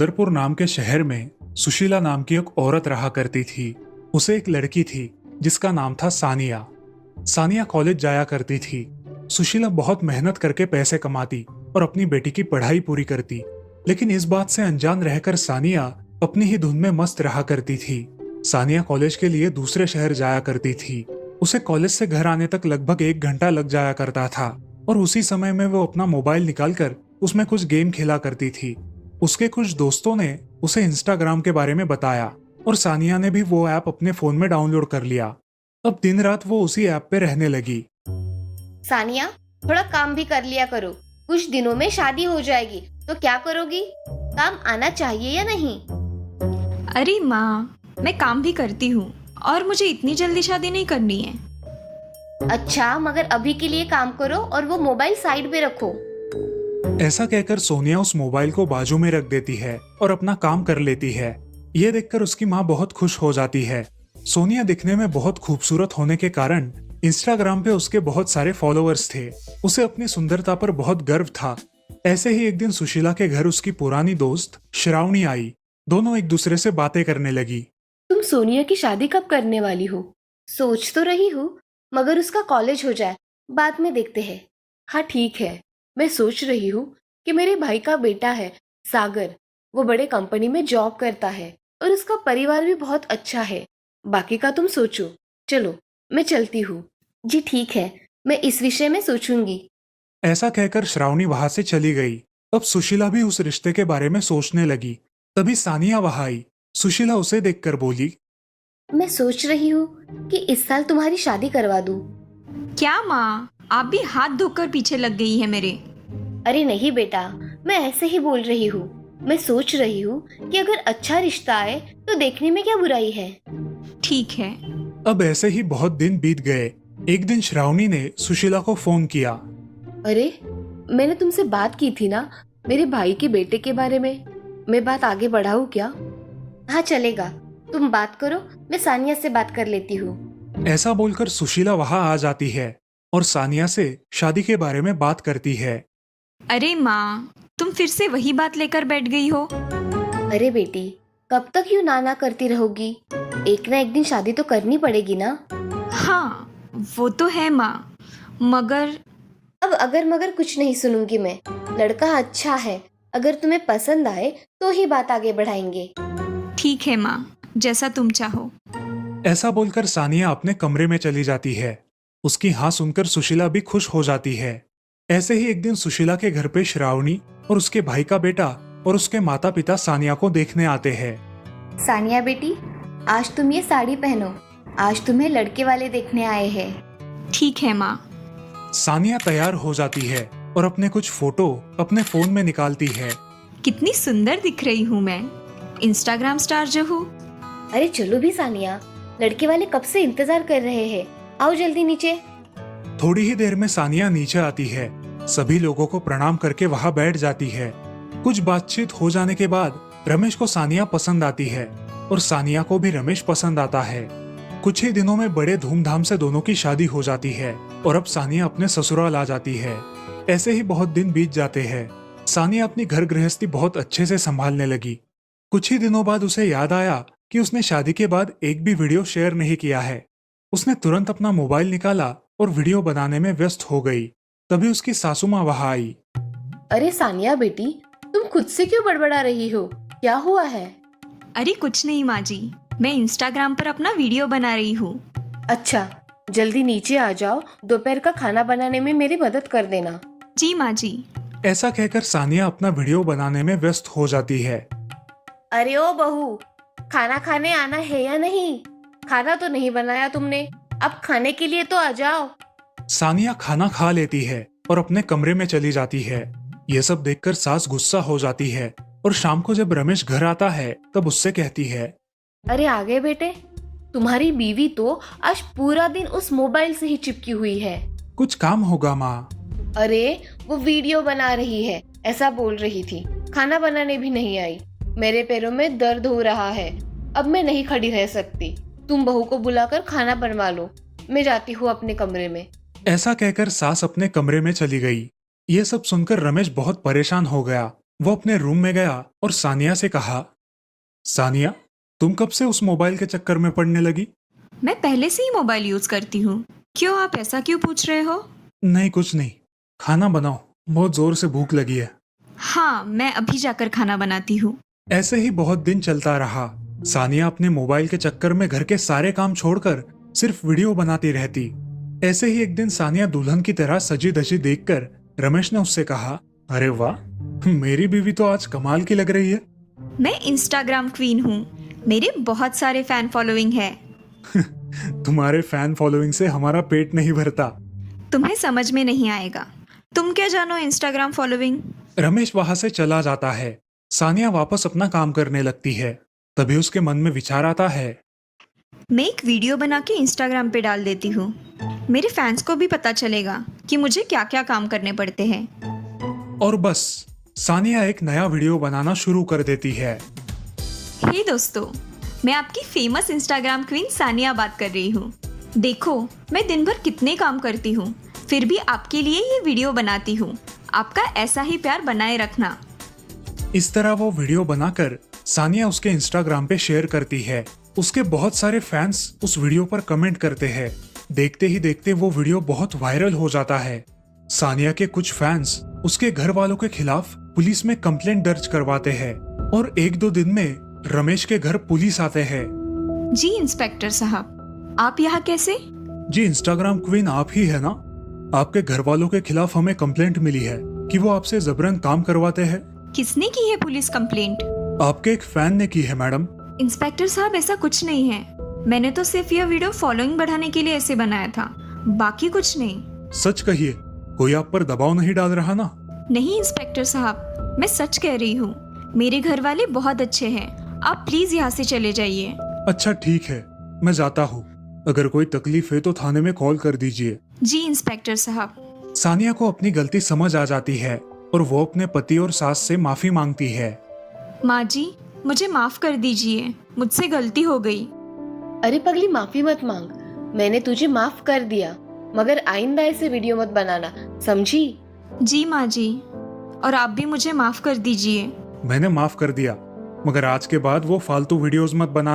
सुंदरपुर नाम के शहर में सुशीला नाम की एक औरत रहा करती थी। उसे एक लड़की थी जिसका नाम था सानिया। सानिया कॉलेज जाया करती थी। सुशीला बहुत मेहनत करके पैसे कमाती और अपनी बेटी की पढ़ाई पूरी करती, लेकिन इस बात से अनजान रहकर सानिया अपनी ही धुन में मस्त रहा करती थी। सानिया कॉलेज के लिए दूसरे शहर जाया करती थी। उसे कॉलेज से घर आने तक लगभग 1 घंटा लग जाया करता था और उसी समय में वो अपना मोबाइल निकालकर उसमें कुछ गेम खेला करती थी। उसके कुछ दोस्तों ने उसे इंस्टाग्राम के बारे में बताया और सानिया ने भी वो ऐप अपने फोन में डाउनलोड कर लिया। अब दिन रात वो उसी ऐप पे रहने लगी। सानिया, थोड़ा काम भी कर लिया करो। कुछ दिनों में शादी हो जाएगी तो क्या करोगी? काम आना चाहिए या नहीं? अरे माँ, मैं काम भी करती हूँ और मुझे इतनी जल्दी शादी नहीं करनी है। अच्छा, मगर अभी के लिए काम करो और वो मोबाइल साइड पे रखो। ऐसा कहकर सोनिया उस मोबाइल को बाजू में रख देती है और अपना काम कर लेती है। ये देखकर उसकी माँ बहुत खुश हो जाती है। सोनिया दिखने में बहुत खूबसूरत होने के कारण इंस्टाग्राम पे उसके बहुत सारे फॉलोअर्स थे। उसे अपनी सुंदरता पर बहुत गर्व था। ऐसे ही एक दिन सुशीला के घर उसकी पुरानी दोस्त श्रावणी आई। दोनों एक दूसरे से बातें करने लगी। तुम सोनिया की शादी कब करने वाली हो? सोच तो रही हूँ, मगर उसका कॉलेज हो जाए, बाद में देखते हैं। हाँ ठीक है, मैं सोच रही हूँ कि मेरे भाई का बेटा है सागर, वो बड़े कंपनी में जॉब करता है और उसका परिवार भी बहुत अच्छा है। बाकी का तुम सोचो। चलो, मैं चलती हूँ। जी ठीक है, मैं इस विषय में सोचूंगी। ऐसा कहकर श्रावणी वहां से चली गई। अब सुशीला भी उस रिश्ते के बारे में सोचने लगी। तभी सानिया वहां आई। सुशीला उसे देखकर बोली, मैं सोच रही हूँ कि इस साल तुम्हारी शादी करवा दूँ। क्या माँ, आप भी हाथ धोकर पीछे लग गई है मेरे। अरे नहीं बेटा, मैं ऐसे ही बोल रही हूँ। मैं सोच रही हूँ कि अगर अच्छा रिश्ता आए तो देखने में क्या बुराई है। ठीक है। अब ऐसे ही बहुत दिन बीत गए। एक दिन श्रावणी ने सुशीला को फोन किया। अरे, मैंने तुमसे बात की थी ना मेरे भाई के बेटे के बारे में। मैं बात आगे बढ़ाऊँ क्या? हाँ चलेगा, तुम बात करो, मैं सानिया से बात कर लेती हूँ। ऐसा बोलकर सुशीला वहां आ जाती है और सानिया से शादी के बारे में बात करती है। अरे माँ, तुम फिर से वही बात लेकर बैठ गई हो। अरे बेटी, कब तक यूँ नाना करती रहोगी? एक ना एक दिन शादी तो करनी पड़ेगी ना। हाँ, वो तो है माँ, मगर अब अगर मगर कुछ नहीं सुनूंगी मैं। लड़का अच्छा है, अगर तुम्हें पसंद आए तो ही बात आगे बढ़ाएंगे। ठीक है माँ, जैसा तुम चाहो। ऐसा बोलकर सानिया अपने कमरे में चली जाती है। उसकी हाँ सुनकर सुशीला भी खुश हो जाती है। ऐसे ही एक दिन सुशीला के घर पे श्रावणी और उसके भाई का बेटा और उसके माता पिता सानिया को देखने आते हैं। सानिया बेटी, आज तुम ये साड़ी पहनो। आज तुम्हें लड़के वाले देखने आए हैं। ठीक है माँ। सानिया तैयार हो जाती है और अपने कुछ फोटो अपने फोन में निकालती है। कितनी सुंदर दिख रही हूँ मैं, इंस्टाग्राम स्टार जो हूँ। अरे चलो भी सानिया, लड़के वाले कब से इंतजार कर रहे हैं। आओ जल्दी नीचे। थोड़ी ही देर में सानिया नीचे आती है। सभी लोगों को प्रणाम करके वहां बैठ जाती है। कुछ बातचीत हो जाने के बाद रमेश को सानिया पसंद आती है और सानिया को भी रमेश पसंद आता है। कुछ ही दिनों में बड़े धूमधाम से दोनों की शादी हो जाती है और अब सानिया अपने ससुराल आ जाती है। ऐसे ही बहुत दिन बीत जाते हैं। सानिया अपनी घर गृहस्थी बहुत अच्छे से संभालने लगी। कुछ ही दिनों बाद उसे याद आया कि उसने शादी के बाद एक भी वीडियो शेयर नहीं किया है। उसने तुरंत अपना मोबाइल निकाला और वीडियो बनाने में व्यस्त हो गई। तभी उसकी सासू माँ वहां आई। अरे सानिया बेटी, तुम खुद से क्यों बड़बड़ा रही हो? क्या हुआ है? अरे कुछ नहीं माँ जी, मैं इंस्टाग्राम पर अपना वीडियो बना रही हूँ। अच्छा, जल्दी नीचे आ जाओ, दोपहर का खाना बनाने में मेरी मदद कर देना। जी माँ जी। ऐसा कहकर सानिया अपना वीडियो बनाने में व्यस्त हो जाती है। अरे ओ बहू, खाना खाने आना है या नहीं? खाना तो नहीं बनाया तुमने, अब खाने के लिए तो आ जाओ। सानिया खाना खा लेती है और अपने कमरे में चली जाती है। ये सब देखकर सास गुस्सा हो जाती है और शाम को जब रमेश घर आता है तब उससे कहती है, अरे आ गए बेटे, तुम्हारी बीवी तो आज पूरा दिन उस मोबाइल से ही चिपकी हुई है। कुछ काम होगा माँ। अरे वो वीडियो बना रही है ऐसा बोल रही थी। खाना बनाने भी नहीं आई। मेरे पैरों में दर्द हो रहा है, अब मैं नहीं खड़ी रह सकती। तुम बहू को बुलाकर खाना बनवा लो, मैं जाती हूँ अपने कमरे में। ऐसा कहकर सास अपने कमरे में चली गई। ये सब सुनकर रमेश बहुत परेशान हो गया। वो अपने रूम में गया और सानिया से कहा, सानिया, तुम कब से उस मोबाइल के चक्कर में पड़ने लगी? मैं पहले से ही मोबाइल यूज करती हूँ। क्यों, आप ऐसा क्यों पूछ रहे हो? नहीं, कुछ नहीं। खाना बनाओ, बहुत जोर से भूख लगी है। हाँ, मैं अभी जाकर खाना बनाती हूँ। ऐसे ही बहुत दिन चलता रहा। सानिया अपने मोबाइल के चक्कर में घर के सारे काम छोड़कर सिर्फ वीडियो बनाती रहती। ऐसे ही एक दिन सानिया दुल्हन की तरह सजी धजी देखकर रमेश ने उससे कहा, अरे वाह, मेरी बीवी तो आज कमाल की लग रही है। मैं इंस्टाग्राम क्वीन हूँ। मेरे बहुत सारे फैन फॉलोइंग है। तुम्हारे फैन फॉलोइंग से हमारा पेट नहीं भरता। तुम्हें समझ में नहीं आएगा। तुम क्या जानो इंस्टाग्राम फॉलोइंग? रमेश वहां से चला जाता है। सानिया वापस अपना काम करने लगती है। तभी उसके मन में विचार आता है, मैं एक वीडियो बना के इंस्टाग्राम पे डाल देती हूँ। मेरे फैंस को भी पता चलेगा कि मुझे क्या क्या काम करने पड़ते हैं। और बस सानिया एक नया वीडियो बनाना शुरू कर देती है। हे दोस्तों, मैं आपकी फेमस इंस्टाग्राम क्वीन सानिया बात कर रही हूँ। देखो, मैं दिन भर कितने काम करती हूँ, फिर भी आपके लिए ये वीडियो बनाती हूँ। आपका ऐसा ही प्यार बनाए रखना। इस तरह वो वीडियो बनाकर सानिया उसके इंस्टाग्राम पे शेयर करती है। उसके बहुत सारे फैंस उस वीडियो पर कमेंट करते हैं। देखते ही देखते वो वीडियो बहुत वायरल हो जाता है। सानिया के कुछ फैंस उसके घर वालों के खिलाफ पुलिस में कंप्लेंट दर्ज करवाते हैं और 1-2 दिन में रमेश के घर पुलिस आते हैं। जी इंस्पेक्टर साहब, आप यहाँ कैसे? जी, इंस्टाग्राम क्वीन आप ही है ना? आपके घर वालों के खिलाफ हमें कंप्लेंट मिली है कि वो आपसे जबरन काम करवाते हैं। किसने की है पुलिस कंप्लेंट? आपके एक फैन ने की है मैडम। इंस्पेक्टर साहब, ऐसा कुछ नहीं है। मैंने तो सिर्फ यह वीडियो फॉलोइंग बढ़ाने के लिए ऐसे बनाया था, बाकी कुछ नहीं। सच कहिए, कोई आप पर दबाव नहीं डाल रहा ना? नहीं इंस्पेक्टर साहब, मैं सच कह रही हूँ। मेरे घर वाले बहुत अच्छे हैं। आप प्लीज यहाँ से चले जाइए। अच्छा ठीक है, मैं जाता हूँ। अगर कोई तकलीफ है तो थाने में कॉल कर दीजिए। जी इंस्पेक्टर साहब। सानिया को अपनी गलती समझ आ जाती है और वो अपने पति और सास से माफी मांगती है। माँ जी, मुझे माफ कर दीजिए, मुझसे गलती हो गई। अरे पगली, माफी मत मांग। मैंने तुझे माफ कर दिया, मगर आइंदा ऐसे वीडियो मत बनाना, समझी? जी माँ जी, और आप भी मुझे माफ कर दीजिए। मैंने माफ कर दिया, मगर आज के बाद वो फालतू वीडियोस मत बना।